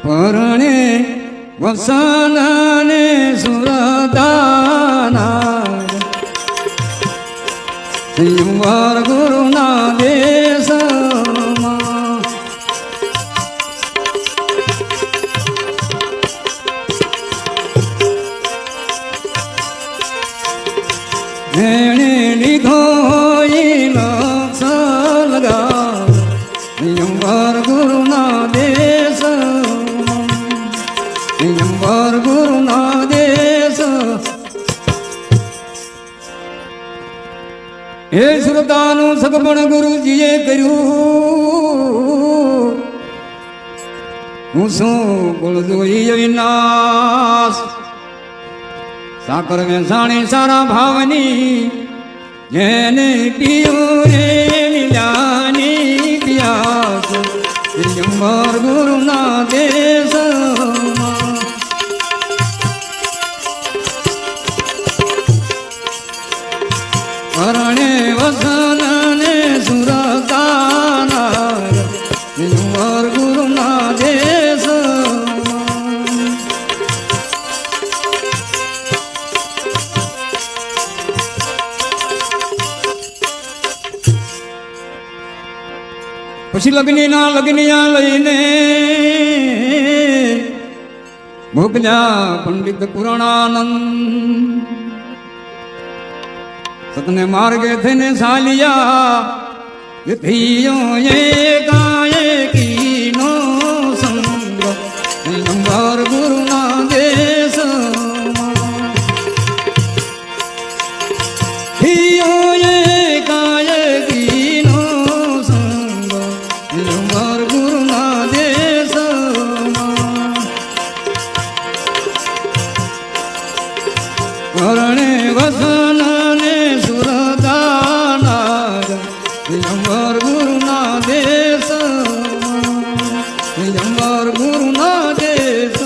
પરણે વસન સુરદાના સંયમવાર ગુરુના દેશમાં એણે લીધો લક્ષ લગા સંયમવાર ગુરુના દેશમાં સંયમવાર ગુરુના દેશ હે શ્રોતાનું સગપણ ગુરુજીએ કર્યું હું શું બોલ જોઈ વિનાશ સાકર વેસાણી સારા ભાવની જેને પીયું રે લીલાની પિયાસ દિગંબર ગુરુના દેશમાં પરણે વસન ને સુરતાના દિગંબર ગુરુના દેશમાં પછી લગ્નના લગ્નિયા લઈને મોકલ્યા પંડિત પુરાણાનંદ સતને માર્ગે થઈને ચાલ્યા એકાએકીનો સંગ દિગંબર ગુરુના દેશમાં એકાએકીનો સંગ દિગંબર ગુરુના દેશમાં પરણે વસન ને સુરદાના દિગંબર ગુરુના દેશમાં દિગંબર ગુરુના દેશ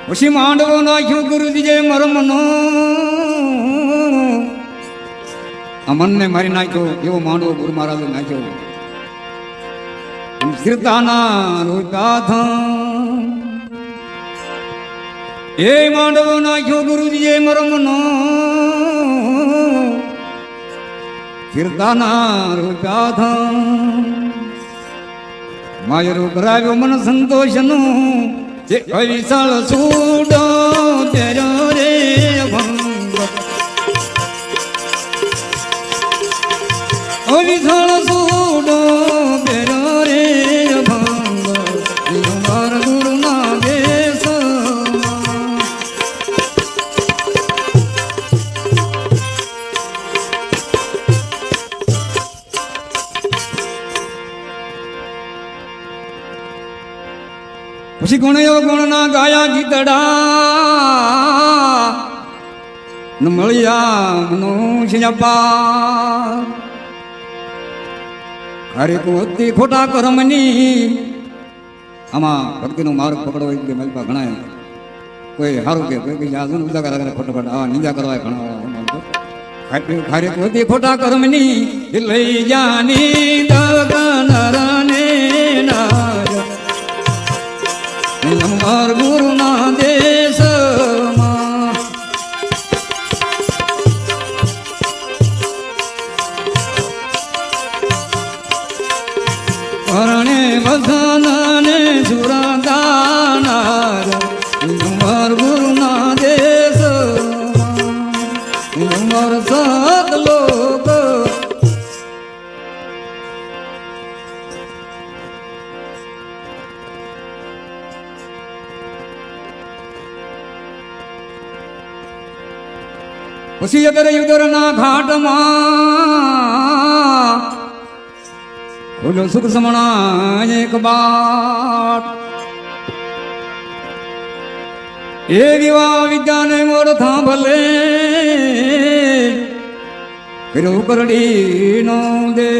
પછી માંડવો નાખ્યો ગુરુજીએ મરમનો આ મનને મારી નાખ્યો એવો માંડવો ગુરુ મહારાજે નાખ્યો સ્થિરતાના રૂપાથા એ માંડવો નાખ્યો ગુરુજીએ મરમનો સ્થિરતાના રૂપાથા માયરો કરાવ્યો મન સંતોષનું જે અવિશાળ સૂડો તેરો રે ભંગ અવિશાળ સૂડો તેરો રે ભંગ દિગંબર ગુરુના દેશમાં પછી ગુણયો ગુણના ગાયા ગીતડા ન મળ્યા મનુષ્ય પાર ખરે કોતી ખોટા કર્મની આમાં ભક્તિનો માર્ગ પકડવો કે મલપા ઘણા કોઈ સારું કે કોઈ આજુ ઉદાગર ખોટો ખોટા આવા નિંદા કરવા ઘણા ખરે કોતી ખોટા કર્મની લઈ જાની દગનરને નાર દિગંબર ગુરુના દેશમાં પરણે વસન ને સુરદાના દિગંબર ગુરુના દેશમાં દિગંબર સતલોક પછી અગર યુગરના ઘાટમાં ખોલો સુખ સમણા એક બાટ એ વિવાહ વિદ્યાને મોર થાંભલે કર્યો કરડી નો દે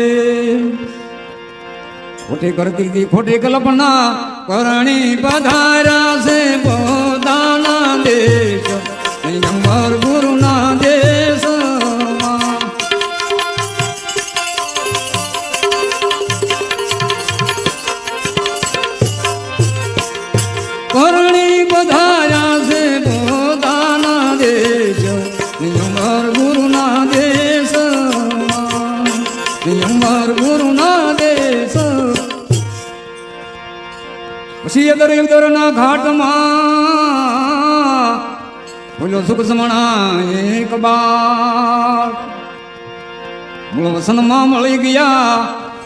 ખોટી કરતી હતી ખોટી કલ્પના કરણી પધારા છે પોતાના દેશ દિગંબર ગુરુના દેશમાં અંબર ગુરુના દેશ પછી ઉદરના ઘાટમાં બોલો સુખ સમણા એક બાર મૂળ વસનમાં મળી ગયા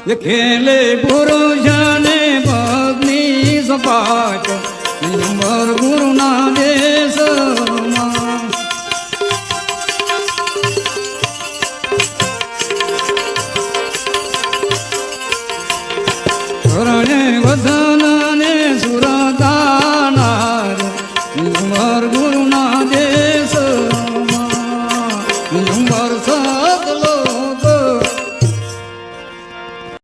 એ ખેલે પુરુષ ને ભગની સપાટ અંબર ગુરુના દેશમાં ધરણે વધા